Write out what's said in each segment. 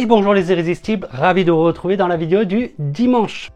Et bonjour les irrésistibles, ravi de vous retrouver dans la vidéo du dimanche.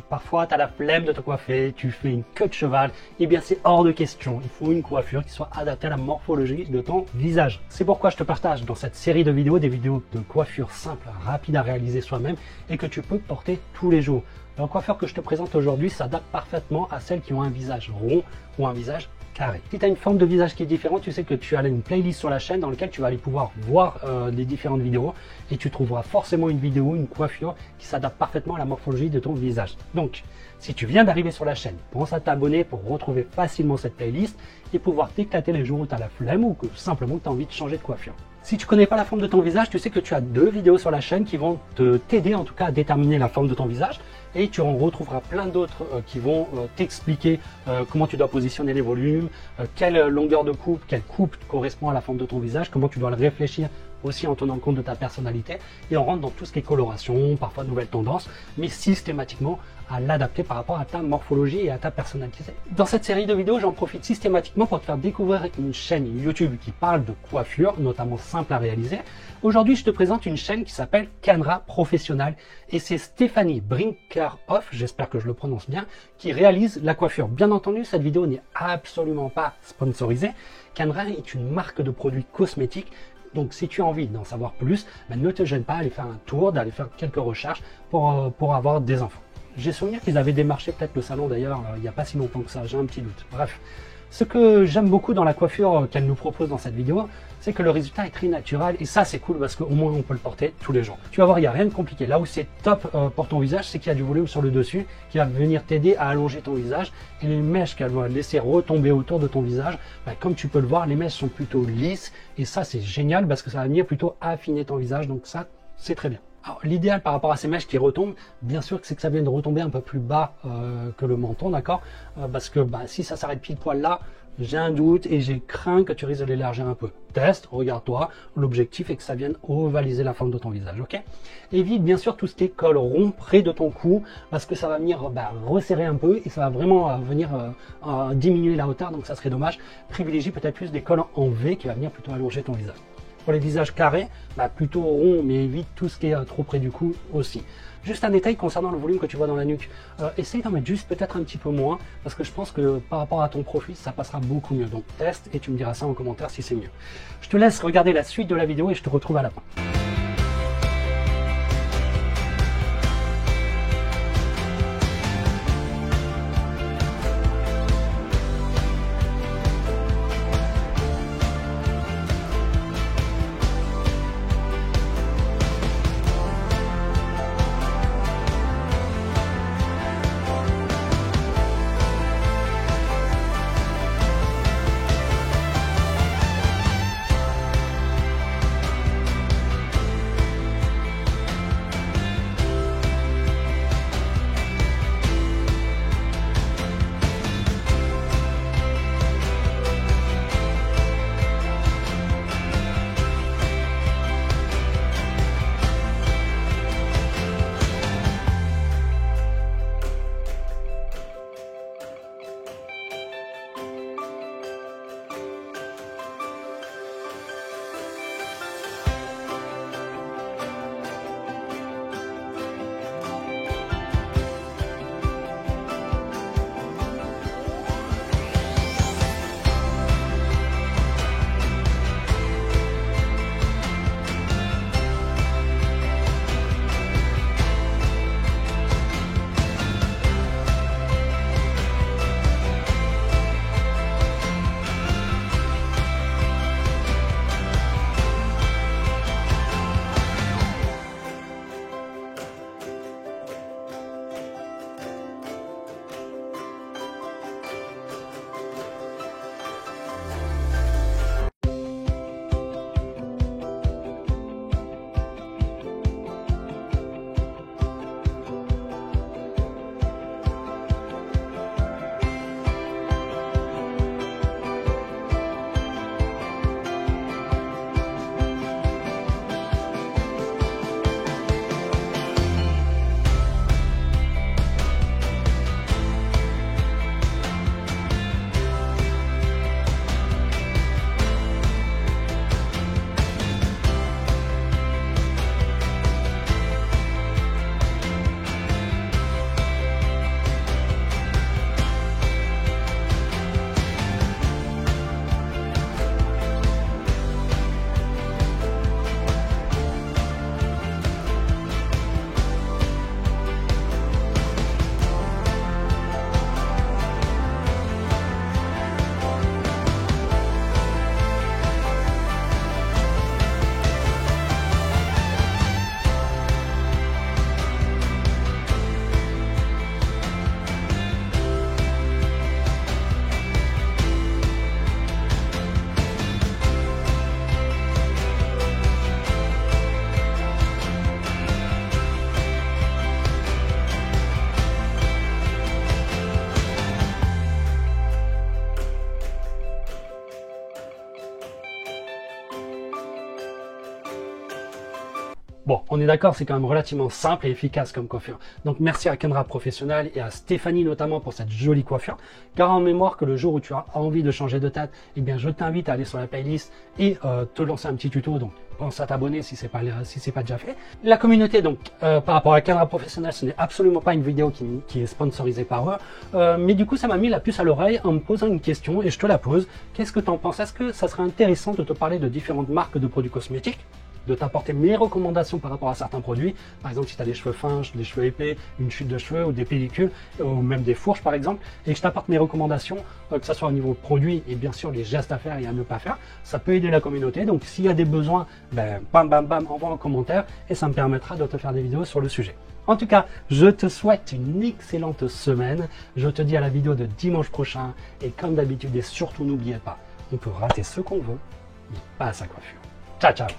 Parfois, tu as la flemme de te coiffer, tu fais une queue de cheval, et bien c'est hors de question. Il faut une coiffure qui soit adaptée à la morphologie de ton visage. C'est pourquoi je te partage dans cette série de vidéos des vidéos de coiffure simple, rapide à réaliser soi-même et que tu peux porter tous les jours. La coiffure que je te présente aujourd'hui s'adapte parfaitement à celles qui ont un visage rond ou un visage carré. Si tu as une forme de visage qui est différente, tu sais que tu as une playlist sur la chaîne dans laquelle tu vas aller pouvoir voir les différentes vidéos et tu trouveras forcément une vidéo, une coiffure qui s'adapte parfaitement à la morphologie de ton visage. Donc, si tu viens d'arriver sur la chaîne, pense à t'abonner pour retrouver facilement cette playlist et pouvoir t'éclater les jours où tu as la flemme ou que simplement tu as envie de changer de coiffure. Si tu ne connais pas la forme de ton visage, tu sais que tu as deux vidéos sur la chaîne qui vont t'aider en tout cas à déterminer la forme de ton visage et tu en retrouveras plein d'autres qui vont t'expliquer comment tu dois positionner les volumes, quelle longueur de coupe, quelle coupe correspond à la forme de ton visage, comment tu dois le réfléchir aussi en tenant compte de ta personnalité et on rentre dans tout ce qui est coloration, parfois nouvelles tendances, mais systématiquement à l'adapter par rapport à ta morphologie et à ta personnalité. Dans cette série de vidéos, j'en profite systématiquement pour te faire découvrir une chaîne YouTube qui parle de coiffure, notamment simple à réaliser. Aujourd'hui, je te présente une chaîne qui s'appelle Canra Professionnal et c'est Stéphanie Brinkerhoff, j'espère que je le prononce bien, qui réalise la coiffure. Bien entendu, cette vidéo n'est absolument pas sponsorisée. Canra est une marque de produits cosmétiques. Donc, si tu as envie d'en savoir plus, ne te gêne pas à aller faire un tour, d'aller faire quelques recherches pour avoir des infos. J'ai souvenir qu'ils avaient démarché peut-être le salon d'ailleurs il n'y a pas si longtemps que ça, j'ai un petit doute. Bref, ce que j'aime beaucoup dans la coiffure qu'elle nous propose dans cette vidéo, c'est que le résultat est très naturel et ça c'est cool parce qu'au moins on peut le porter tous les jours. Tu vas voir, il n'y a rien de compliqué. Là où c'est top pour ton visage, c'est qu'il y a du volume sur le dessus qui va venir t'aider à allonger ton visage et les mèches qu'elle va laisser retomber autour de ton visage, comme tu peux le voir, les mèches sont plutôt lisses et ça c'est génial parce que ça va venir plutôt affiner ton visage, donc ça c'est très bien. Alors, l'idéal par rapport à ces mèches qui retombent, bien sûr, c'est que ça vienne retomber un peu plus bas que le menton, d'accord, parce que si ça s'arrête pile poil là, j'ai un doute et j'ai craint que tu risques de l'élargir un peu. Teste, regarde-toi, l'objectif est que ça vienne ovaliser la forme de ton visage, ok? Évite bien sûr tout ce qui est col rond près de ton cou, parce que ça va venir resserrer un peu et ça va vraiment venir diminuer la hauteur, donc ça serait dommage. Privilégie peut-être plus des cols en V qui va venir plutôt allonger ton visage. Pour les visages carrés, plutôt rond, mais évite tout ce qui est trop près du cou aussi. Juste un détail concernant le volume que tu vois dans la nuque. Essaye d'en mettre juste peut-être un petit peu moins, parce que je pense que par rapport à ton profil, ça passera beaucoup mieux. Donc teste et tu me diras ça en commentaire si c'est mieux. Je te laisse regarder la suite de la vidéo et je te retrouve à la fin. Bon, on est d'accord, c'est quand même relativement simple et efficace comme coiffure. Donc merci à Kendra Professionnel et à Stéphanie notamment pour cette jolie coiffure. Garde en mémoire que le jour où tu as envie de changer de tête, eh bien je t'invite à aller sur la playlist et te lancer un petit tuto. Donc pense à t'abonner si c'est pas déjà fait. La communauté, donc par rapport à Kendra Professionnel, ce n'est absolument pas une vidéo qui est sponsorisée par eux. Mais du coup, ça m'a mis la puce à l'oreille en me posant une question et je te la pose. Qu'est-ce que tu en penses? Est-ce que ça serait intéressant de te parler de différentes marques de produits cosmétiques, de t'apporter mes recommandations par rapport à certains produits, par exemple si tu as des cheveux fins, des cheveux épais, une chute de cheveux ou des pellicules, ou même des fourches par exemple, et que je t'apporte mes recommandations, que ce soit au niveau produit et bien sûr les gestes à faire et à ne pas faire, ça peut aider la communauté. Donc s'il y a des besoins, ben, bam bam bam, envoie un commentaire et ça me permettra de te faire des vidéos sur le sujet. En tout cas, je te souhaite une excellente semaine, je te dis à la vidéo de dimanche prochain, et comme d'habitude, et surtout n'oubliez pas, on peut rater ce qu'on veut, mais pas sa coiffure. Ciao ciao.